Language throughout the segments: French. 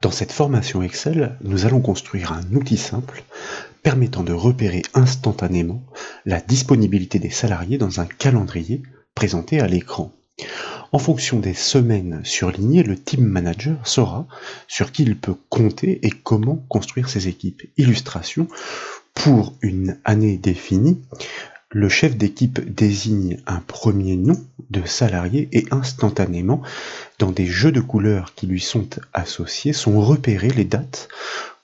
Dans cette formation Excel, nous allons construire un outil simple permettant de repérer instantanément la disponibilité des salariés dans un calendrier présenté à l'écran. En fonction des semaines surlignées, le Team Manager saura sur qui il peut compter et comment construire ses équipes. Illustration, pour une année définie, le chef d'équipe désigne un premier nom de salarié et instantanément, dans des jeux de couleurs qui lui sont associés, sont repérées les dates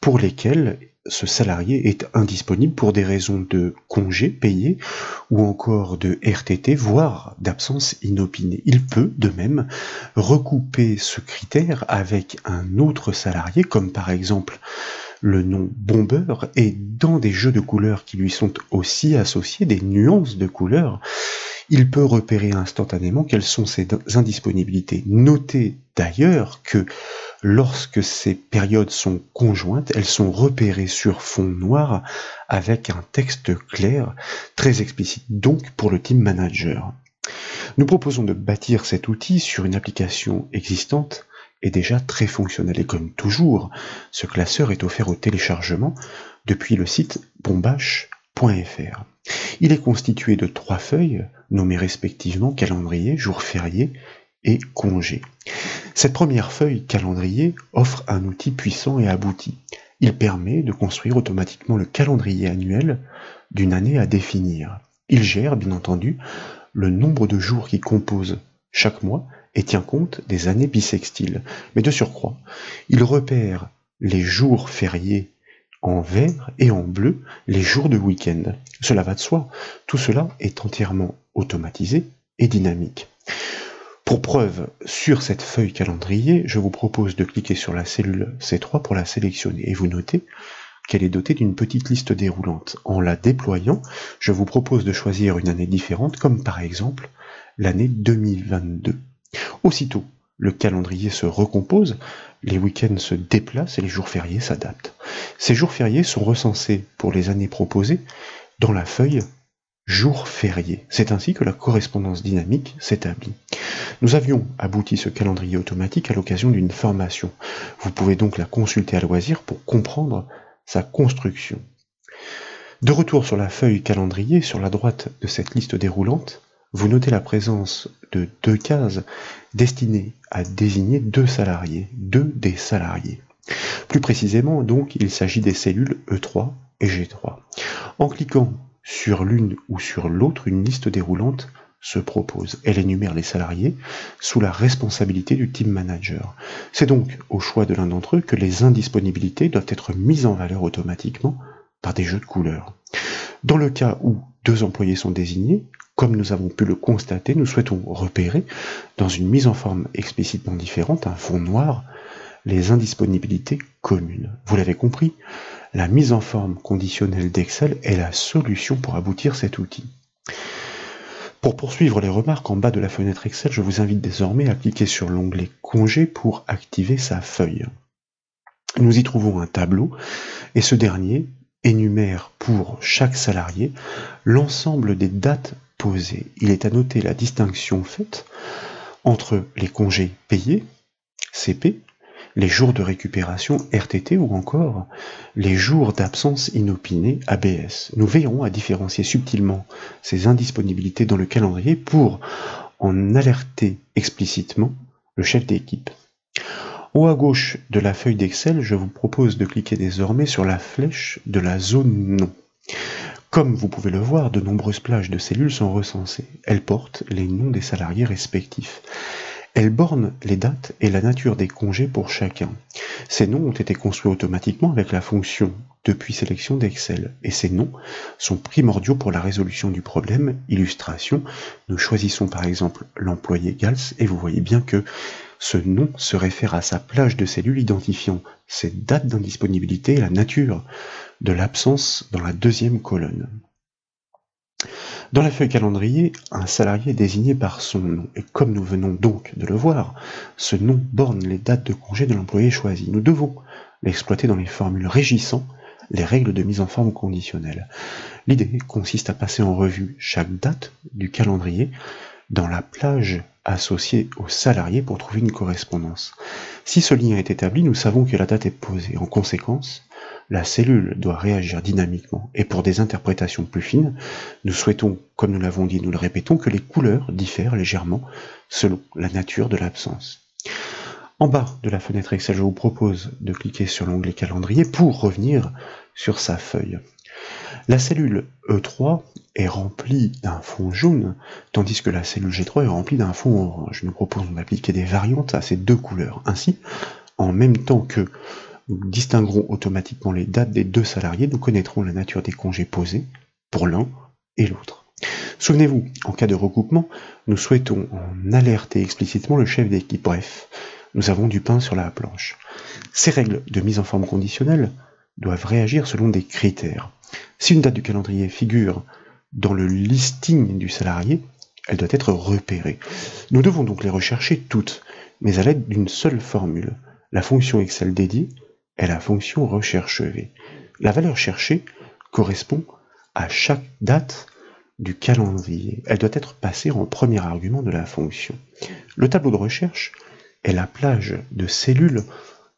pour lesquelles ce salarié est indisponible pour des raisons de congé payé ou encore de RTT, voire d'absence inopinée. Il peut, de même, recouper ce critère avec un autre salarié, comme par exemple le nom bombeur, et dans des jeux de couleurs qui lui sont aussi associés, des nuances de couleurs, il peut repérer instantanément quelles sont ces indisponibilités. Notez d'ailleurs que lorsque ces périodes sont conjointes, elles sont repérées sur fond noir avec un texte clair, très explicite donc pour le Team Manager. Nous proposons de bâtir cet outil sur une application existante et déjà très fonctionnel. Et comme toujours, ce classeur est offert au téléchargement depuis le site bombache.fr. Il est constitué de 3 feuilles, nommées respectivement calendrier, jour férié et congé. Cette première feuille calendrier offre un outil puissant et abouti. Il permet de construire automatiquement le calendrier annuel d'une année à définir. Il gère, bien entendu, le nombre de jours qui composent chaque mois et tient compte des années bissextiles. Mais de surcroît, il repère les jours fériés en vert et en bleu, les jours de week-end. Cela va de soi, tout cela est entièrement automatisé et dynamique. Pour preuve, sur cette feuille calendrier, je vous propose de cliquer sur la cellule C3 pour la sélectionner. Et vous notez qu'elle est dotée d'une petite liste déroulante. En la déployant, je vous propose de choisir une année différente, comme par exemple l'année 2022. Aussitôt, le calendrier se recompose, les week-ends se déplacent et les jours fériés s'adaptent. Ces jours fériés sont recensés pour les années proposées dans la feuille jours fériés. C'est ainsi que la correspondance dynamique s'établit. Nous avions abouti ce calendrier automatique à l'occasion d'une formation. Vous pouvez donc la consulter à loisir pour comprendre sa construction. De retour sur la feuille calendrier, sur la droite de cette liste déroulante, vous notez la présence de 2 cases destinées à désigner 2 salariés, 2 des salariés. Plus précisément, donc, il s'agit des cellules E3 et G3. En cliquant sur l'une ou sur l'autre, une liste déroulante se propose. Elle énumère les salariés sous la responsabilité du Team Manager. C'est donc au choix de l'un d'entre eux que les indisponibilités doivent être mises en valeur automatiquement par des jeux de couleurs. Dans le cas où 2 employés sont désignés, comme nous avons pu le constater, nous souhaitons repérer, dans une mise en forme explicitement différente, un fond noir, les indisponibilités communes. Vous l'avez compris, la mise en forme conditionnelle d'Excel est la solution pour aboutir cet outil. Pour poursuivre les remarques en bas de la fenêtre Excel, je vous invite désormais à cliquer sur l'onglet Congé pour activer sa feuille. Nous y trouvons un tableau, et ce dernier énumère pour chaque salarié l'ensemble des dates posées. Il est à noter la distinction faite entre les congés payés, CP, les jours de récupération RTT ou encore les jours d'absence inopinée ABS. Nous veillerons à différencier subtilement ces indisponibilités dans le calendrier pour en alerter explicitement le chef d'équipe. En haut à gauche de la feuille d'Excel, je vous propose de cliquer désormais sur la flèche de la zone nom. Comme vous pouvez le voir, de nombreuses plages de cellules sont recensées. Elles portent les noms des salariés respectifs. Elles bornent les dates et la nature des congés pour chacun. Ces noms ont été construits automatiquement avec la fonction depuis sélection d'Excel, et ces noms sont primordiaux pour la résolution du problème. Illustration, nous choisissons par exemple l'employé Gals, et vous voyez bien que ce nom se réfère à sa plage de cellules identifiant ses dates d'indisponibilité et la nature de l'absence dans la deuxième colonne. Dans la feuille calendrier, un salarié est désigné par son nom, et comme nous venons donc de le voir, ce nom borne les dates de congé de l'employé choisi. Nous devons l'exploiter dans les formules régissant les règles de mise en forme conditionnelle. L'idée consiste à passer en revue chaque date du calendrier, dans la plage associée au salarié pour trouver une correspondance. Si ce lien est établi, nous savons que la date est posée. En conséquence, la cellule doit réagir dynamiquement. Et pour des interprétations plus fines, nous souhaitons, comme nous l'avons dit et nous le répétons, que les couleurs diffèrent légèrement selon la nature de l'absence. En bas de la fenêtre Excel, je vous propose de cliquer sur l'onglet calendrier pour revenir sur sa feuille. La cellule E3 est remplie d'un fond jaune, tandis que la cellule G3 est remplie d'un fond orange. Nous proposons d'appliquer des variantes à ces deux couleurs. Ainsi, en même temps que nous distinguerons automatiquement les dates des deux salariés, nous connaîtrons la nature des congés posés pour l'un et l'autre. Souvenez-vous, en cas de recoupement, nous souhaitons en alerter explicitement le chef d'équipe. Bref, nous avons du pain sur la planche. Ces règles de mise en forme conditionnelle doivent réagir selon des critères. Si une date du calendrier figure dans le listing du salarié, elle doit être repérée. Nous devons donc les rechercher toutes, mais à l'aide d'une seule formule. La fonction Excel dédiée est la fonction recherche-V. La valeur cherchée correspond à chaque date du calendrier. Elle doit être passée en premier argument de la fonction. Le tableau de recherche est la plage de cellules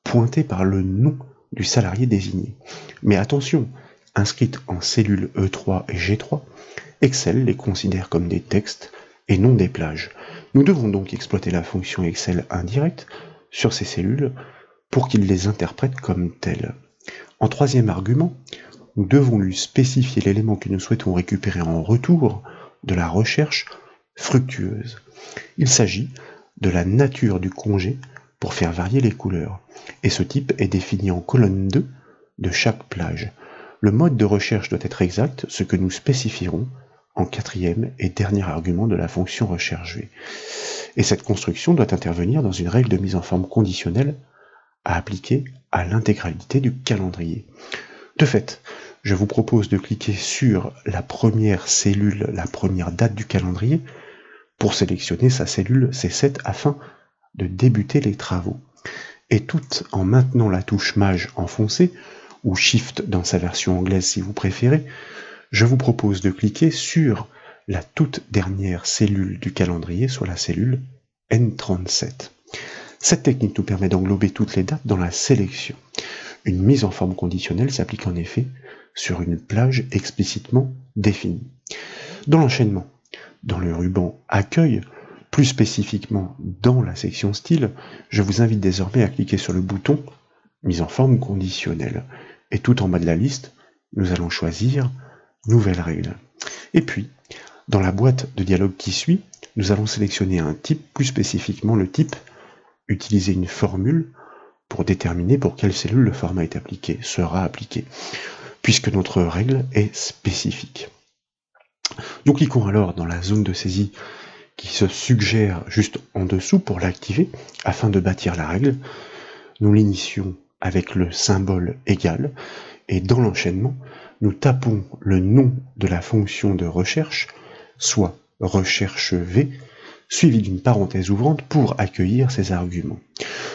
pointée par le nom du salarié désigné. Mais attention, inscrites en cellules E3 et G3, Excel les considère comme des textes et non des plages. Nous devons donc exploiter la fonction Excel indirecte sur ces cellules pour qu'il les interprète comme telles. En troisième argument, nous devons lui spécifier l'élément que nous souhaitons récupérer en retour de la recherche fructueuse. Il s'agit de la nature du congé pour faire varier les couleurs, et ce type est défini en colonne 2 de chaque plage. Le mode de recherche doit être exact, ce que nous spécifierons en quatrième et dernier argument de la fonction recherche-V. Et cette construction doit intervenir dans une règle de mise en forme conditionnelle à appliquer à l'intégralité du calendrier. De fait, je vous propose de cliquer sur la première cellule, la première date du calendrier, pour sélectionner sa cellule C7 afin de débuter les travaux. Et tout en maintenant la touche Maj enfoncée, ou Shift dans sa version anglaise si vous préférez, je vous propose de cliquer sur la toute dernière cellule du calendrier, soit la cellule N37. Cette technique nous permet d'englober toutes les dates dans la sélection. Une mise en forme conditionnelle s'applique en effet sur une plage explicitement définie. Dans l'enchaînement, dans le ruban Accueil, plus spécifiquement dans la section Style, je vous invite désormais à cliquer sur le bouton Mise en forme conditionnelle. Et tout en bas de la liste, nous allons choisir Nouvelle règle. Et puis, dans la boîte de dialogue qui suit, nous allons sélectionner un type, plus spécifiquement le type Utiliser une formule pour déterminer pour quelle cellule le format est appliqué, sera appliqué, puisque notre règle est spécifique. Nous cliquons alors dans la zone de saisie qui se suggère juste en dessous pour l'activer, afin de bâtir la règle. Nous l'initions avec le symbole égal, et dans l'enchaînement, nous tapons le nom de la fonction de recherche, soit recherche V, suivi d'une parenthèse ouvrante pour accueillir ces arguments.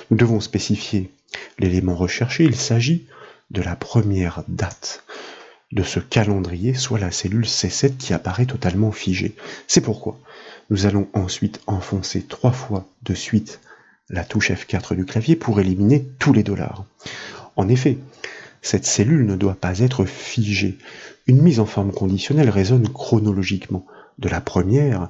Nous devons spécifier l'élément recherché, il s'agit de la première date de ce calendrier, soit la cellule C7 qui apparaît totalement figée. C'est pourquoi nous allons ensuite enfoncer 3 fois de suite la touche F4 du clavier pour éliminer tous les dollars. En effet, cette cellule ne doit pas être figée. Une mise en forme conditionnelle résonne chronologiquement, de la première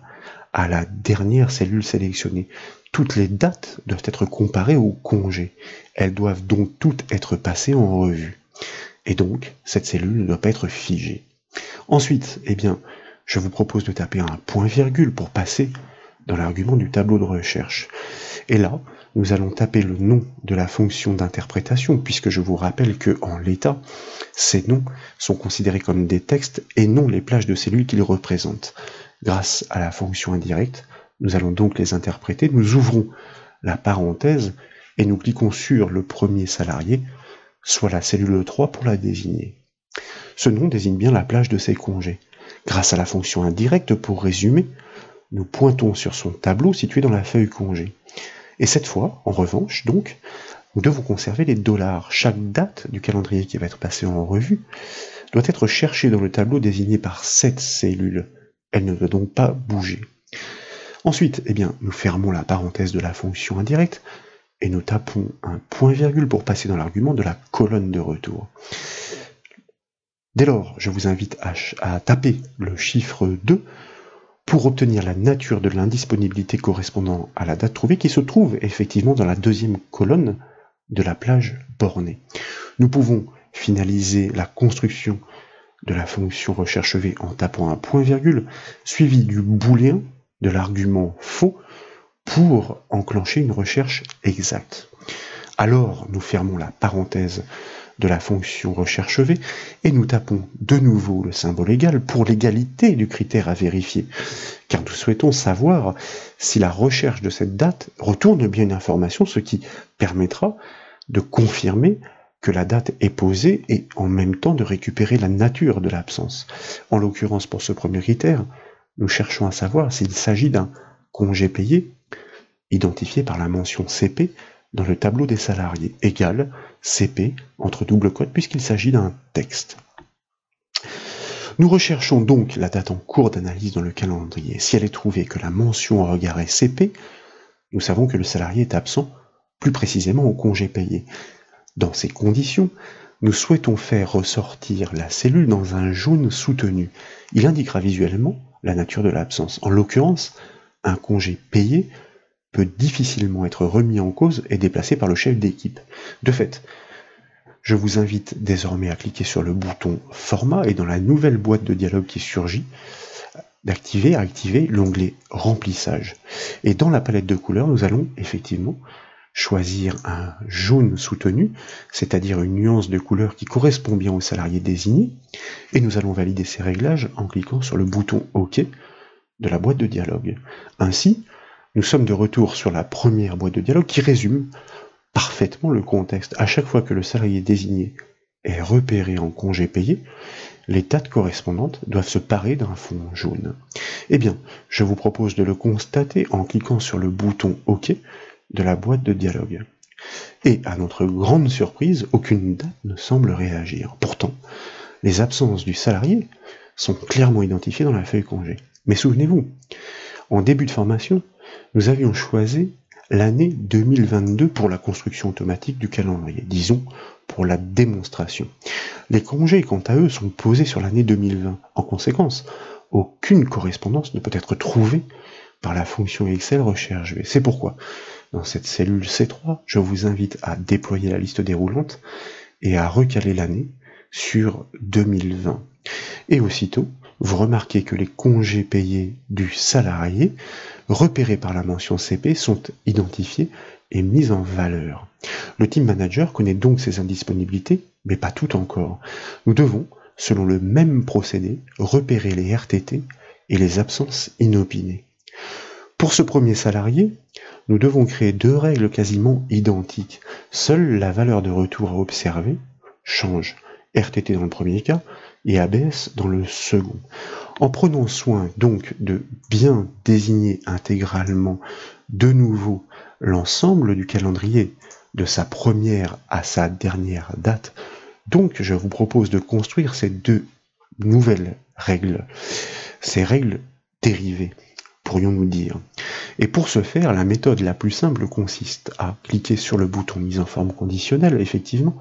à la dernière cellule sélectionnée. Toutes les dates doivent être comparées au congé. Elles doivent donc toutes être passées en revue. Et donc, cette cellule ne doit pas être figée. Ensuite, je vous propose de taper un point-virgule pour passer dans l'argument du tableau de recherche. Et là, nous allons taper le nom de la fonction d'interprétation, puisque je vous rappelle que, en l'état, ces noms sont considérés comme des textes et non les plages de cellules qu'ils représentent. Grâce à la fonction indirecte, nous allons donc les interpréter. Nous ouvrons la parenthèse et nous cliquons sur le premier salarié, soit la cellule 3 pour la désigner. Ce nom désigne bien la plage de ses congés. Grâce à la fonction indirecte, pour résumer, nous pointons sur son tableau situé dans la feuille congé. Et cette fois, en revanche, donc, nous devons conserver les dollars. Chaque date du calendrier qui va être passé en revue doit être cherchée dans le tableau désigné par cette cellule. Elle ne doit donc pas bouger. Ensuite, eh bien, nous fermons la parenthèse de la fonction indirecte et nous tapons un point-virgule pour passer dans l'argument de la colonne de retour. Dès lors, je vous invite à taper le chiffre 2 pour obtenir la nature de l'indisponibilité correspondant à la date trouvée qui se trouve effectivement dans la deuxième colonne de la plage bornée. Nous pouvons finaliser la construction de la fonction recherche V en tapant un point-virgule suivi du booléen de l'argument faux pour enclencher une recherche exacte. Alors nous fermons la parenthèse de la fonction recherche V et nous tapons de nouveau le symbole égal pour l'égalité du critère à vérifier, car nous souhaitons savoir si la recherche de cette date retourne bien une information, ce qui permettra de confirmer que la date est posée et en même temps de récupérer la nature de l'absence. En l'occurrence, pour ce premier critère, nous cherchons à savoir s'il s'agit d'un congé payé identifié par la mention CP dans le tableau des salariés, égal CP entre double quotes puisqu'il s'agit d'un texte. Nous recherchons donc la date en cours d'analyse dans le calendrier. Si elle est trouvée que la mention en regard est CP, nous savons que le salarié est absent, plus précisément au congé payé. Dans ces conditions, nous souhaitons faire ressortir la cellule dans un jaune soutenu. Il indiquera visuellement la nature de l'absence. En l'occurrence, un congé payé peut difficilement être remis en cause et déplacé par le chef d'équipe. De fait, je vous invite désormais à cliquer sur le bouton Format et dans la nouvelle boîte de dialogue qui surgit, activer l'onglet Remplissage. Et dans la palette de couleurs, nous allons effectivement choisir un jaune soutenu, c'est-à-dire une nuance de couleur qui correspond bien au salarié désigné, et nous allons valider ces réglages en cliquant sur le bouton OK de la boîte de dialogue. Ainsi, nous sommes de retour sur la première boîte de dialogue qui résume parfaitement le contexte. À chaque fois que le salarié désigné est repéré en congé payé, les dates correspondantes doivent se parer d'un fond jaune. Eh bien, je vous propose de le constater en cliquant sur le bouton OK de la boîte de dialogue. Et à notre grande surprise, aucune date ne semble réagir. Pourtant, les absences du salarié sont clairement identifiées dans la feuille congé. Mais souvenez-vous, en début de formation, nous avions choisi l'année 2022 pour la construction automatique du calendrier, disons pour la démonstration. Les congés, quant à eux, sont posés sur l'année 2020. En conséquence, aucune correspondance ne peut être trouvée par la fonction Excel recherche V. C'est pourquoi, dans cette cellule C3, je vous invite à déployer la liste déroulante et à recaler l'année sur 2020. Et aussitôt, vous remarquez que les congés payés du salarié, repérés par la mention CP, sont identifiés et mis en valeur. Le team manager connaît donc ses indisponibilités, mais pas tout encore. Nous devons, selon le même procédé, repérer les RTT et les absences inopinées. Pour ce premier salarié, nous devons créer deux règles quasiment identiques. Seule la valeur de retour à observer change. RTT dans le premier cas et ABS dans le second. En prenant soin donc de bien désigner intégralement de nouveau l'ensemble du calendrier de sa première à sa dernière date, donc je vous propose de construire ces deux nouvelles règles, ces règles dérivées, pourrions-nous dire. Et pour ce faire, la méthode la plus simple consiste à cliquer sur le bouton mise en forme conditionnelle, effectivement,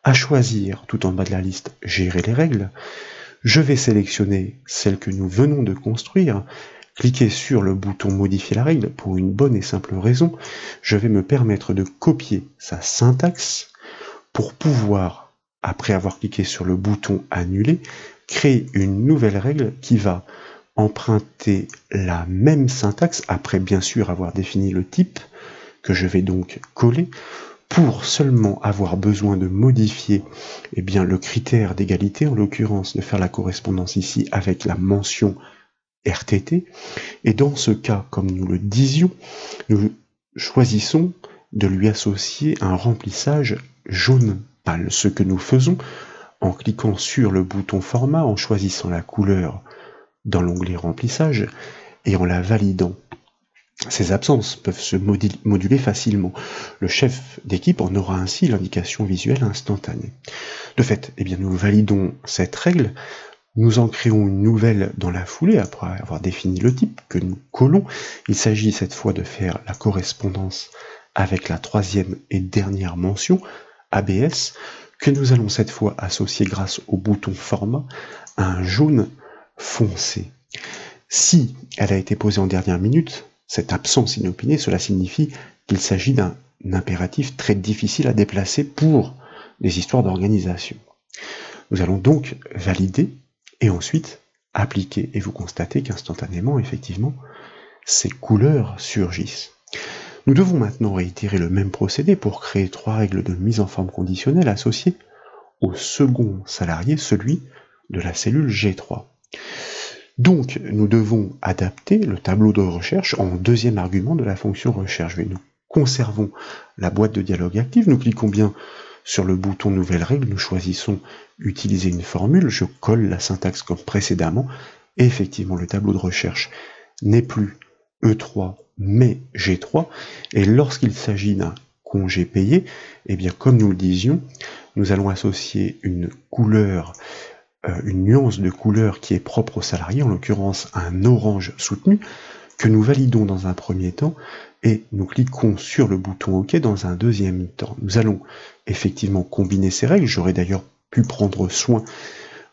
à choisir tout en bas de la liste gérer les règles. Je vais sélectionner celle que nous venons de construire, cliquer sur le bouton modifier la règle pour une bonne et simple raison. Je vais me permettre de copier sa syntaxe pour pouvoir, après avoir cliqué sur le bouton annuler, créer une nouvelle règle qui va emprunter la même syntaxe après bien sûr avoir défini le type que je vais donc coller pour seulement avoir besoin de modifier le critère d'égalité, en l'occurrence de faire la correspondance ici avec la mention RTT. Et dans ce cas, comme nous le disions, nous choisissons de lui associer un remplissage jaune pâle. Ce que nous faisons en cliquant sur le bouton format, en choisissant la couleur dans l'onglet remplissage et en la validant. Ces absences peuvent se moduler facilement. Le chef d'équipe en aura ainsi l'indication visuelle instantanée. De fait, nous validons cette règle Nous en créons une nouvelle dans la foulée, après avoir défini le type, que nous collons. Il s'agit cette fois de faire la correspondance avec la troisième et dernière mention, ABS, que nous allons cette fois associer grâce au bouton format à un jaune foncé. Si elle a été posée en dernière minute, cette absence inopinée, cela signifie qu'il s'agit d'un impératif très difficile à déplacer pour des histoires d'organisation. Nous allons donc valider et ensuite appliquer, et vous constatez qu'instantanément, effectivement, ces couleurs surgissent. Nous devons maintenant réitérer le même procédé pour créer 3 règles de mise en forme conditionnelle associées au second salarié, celui de la cellule G3. Donc, nous devons adapter le tableau de recherche en deuxième argument de la fonction recherche. Nous conservons la boîte de dialogue active, nous cliquons bien sur le bouton nouvelle règle, nous choisissons utiliser une formule, je colle la syntaxe comme précédemment, et effectivement le tableau de recherche n'est plus E3 mais G3, et lorsqu'il s'agit d'un congé payé, eh bien comme nous le disions, nous allons associer une couleur, une nuance de couleur qui est propre au salarié, en l'occurrence un orange soutenu, que nous validons dans un premier temps, et nous cliquons sur le bouton OK dans un deuxième temps. Nous allons effectivement combiner ces règles, j'aurais d'ailleurs pu prendre soin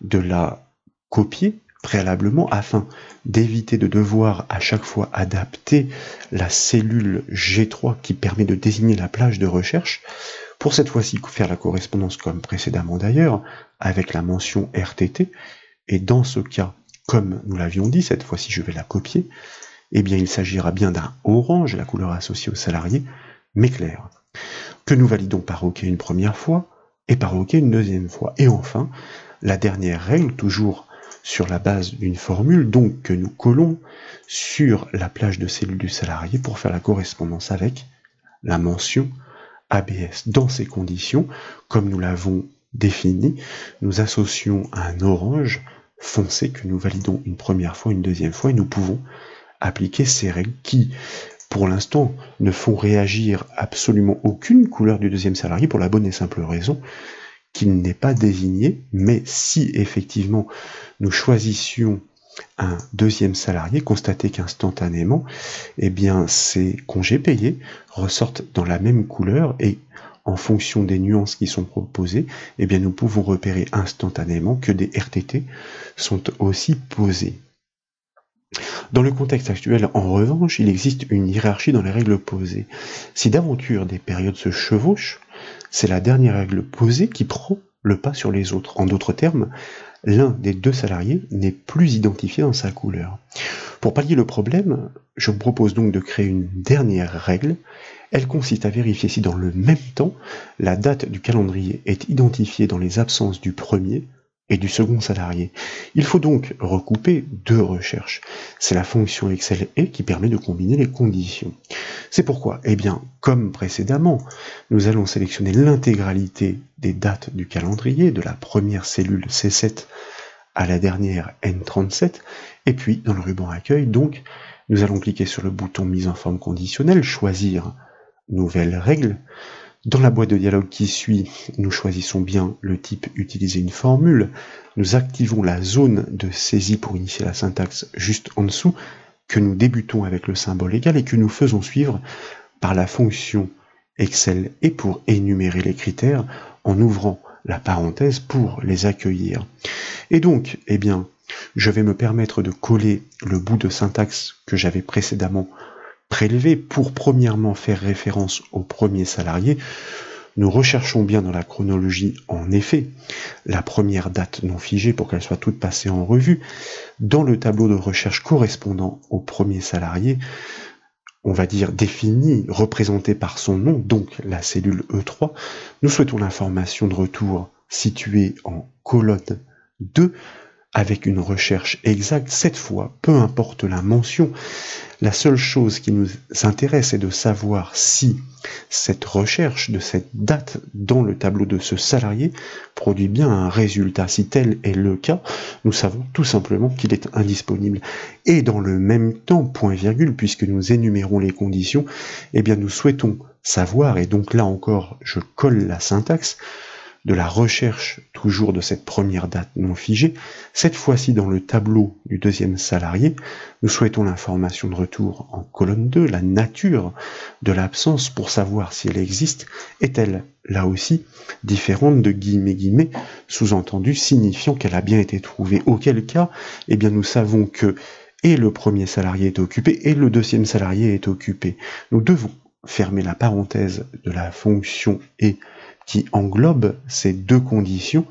de la copier préalablement afin d'éviter de devoir à chaque fois adapter la cellule G3 qui permet de désigner la plage de recherche, pour cette fois-ci faire la correspondance comme précédemment d'ailleurs, avec la mention RTT, et dans ce cas, comme nous l'avions dit, cette fois-ci je vais la copier, eh bien il s'agira bien d'un orange, la couleur associée au salarié, mais clair, que nous validons par OK une première fois, et par OK une deuxième fois. Et enfin, la dernière règle, toujours sur la base d'une formule, donc que nous collons sur la plage de cellules du salarié pour faire la correspondance avec la mention ABS. Dans ces conditions, comme nous l'avons défini, nous associons un orange foncé que nous validons une première fois, une deuxième fois, et nous pouvons appliquer ces règles qui, pour l'instant, ne font réagir absolument aucune couleur du deuxième salarié pour la bonne et simple raison qu'il n'est pas désigné, mais si effectivement nous choisissions un deuxième salarié, constatez qu'instantanément, eh bien ces congés payés ressortent dans la même couleur et en fonction des nuances qui sont proposées, eh bien nous pouvons repérer instantanément que des RTT sont aussi posés. Dans le contexte actuel, en revanche, il existe une hiérarchie dans les règles posées. Si d'aventure des périodes se chevauchent, c'est la dernière règle posée qui prend le pas sur les autres. En d'autres termes, l'un des deux salariés n'est plus identifié dans sa couleur. Pour pallier le problème, je vous propose donc de créer une dernière règle. Elle consiste à vérifier si dans le même temps, la date du calendrier est identifiée dans les absences du premier et du second salarié. Il faut donc recouper deux recherches. C'est la fonction Excel et qui permet de combiner les conditions. C'est pourquoi, eh bien, comme précédemment, nous allons sélectionner l'intégralité des dates du calendrier, de la première cellule C7 à la dernière N37, et puis dans le ruban accueil, donc, nous allons cliquer sur le bouton mise en forme conditionnelle, choisir nouvelle règle. Dans la boîte de dialogue qui suit, nous choisissons bien le type utiliser une formule, nous activons la zone de saisie pour initier la syntaxe juste en dessous, que nous débutons avec le symbole égal et que nous faisons suivre par la fonction Excel et pour énumérer les critères en ouvrant la parenthèse pour les accueillir. Et donc, eh bien, je vais me permettre de coller le bout de syntaxe que j'avais précédemment prélevé pour premièrement faire référence au premier salarié. Nous recherchons bien dans la chronologie, en effet, la première date non figée pour qu'elle soit toute passée en revue. Dans le tableau de recherche correspondant au premier salarié, on va dire défini, représenté par son nom, donc la cellule E3, nous souhaitons l'information de retour située en colonne 2, avec une recherche exacte, cette fois, peu importe la mention. La seule chose qui nous intéresse est de savoir si cette recherche de cette date dans le tableau de ce salarié produit bien un résultat. Si tel est le cas, nous savons tout simplement qu'il est indisponible. Et dans le même temps, point virgule, puisque nous énumérons les conditions, eh bien nous souhaitons savoir, et donc là encore je colle la syntaxe, de la recherche toujours de cette première date non figée. Cette fois-ci, dans le tableau du deuxième salarié, nous souhaitons l'information de retour en colonne 2, la nature de l'absence pour savoir si elle existe, est-elle là aussi différente de guillemets, sous-entendu signifiant qu'elle a bien été trouvée. Auquel cas, eh bien nous savons que et le premier salarié est occupé et le deuxième salarié est occupé. Nous devons fermer la parenthèse de la fonction et qui englobe ces deux conditions,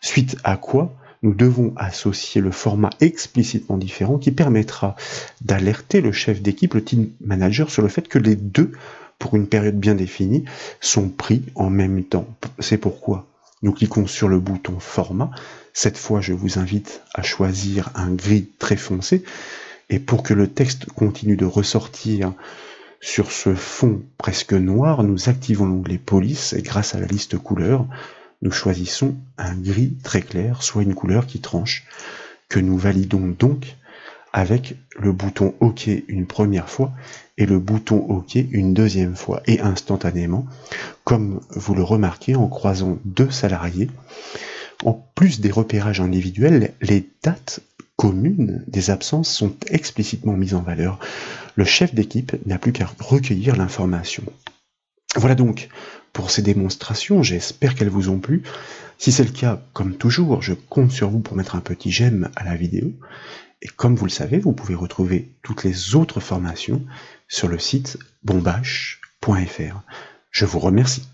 suite à quoi nous devons associer le format explicitement différent qui permettra d'alerter le chef d'équipe, le team manager, sur le fait que les deux, pour une période bien définie, sont pris en même temps. C'est pourquoi nous cliquons sur le bouton format. Cette fois, je vous invite à choisir un gris très foncé, et pour que le texte continue de ressortir sur ce fond presque noir, nous activons l'onglet police, et grâce à la liste couleurs, nous choisissons un gris très clair, soit une couleur qui tranche, que nous validons donc avec le bouton OK une première fois et le bouton OK une deuxième fois. Et instantanément, comme vous le remarquez en croisant deux salariés, en plus des repérages individuels, les dates communes des absences sont explicitement mises en valeur. Le chef d'équipe n'a plus qu'à recueillir l'information. Voilà donc pour ces démonstrations, j'espère qu'elles vous ont plu. Si c'est le cas, comme toujours, je compte sur vous pour mettre un petit j'aime à la vidéo. Et comme vous le savez, vous pouvez retrouver toutes les autres formations sur le site bombache.fr. Je vous remercie.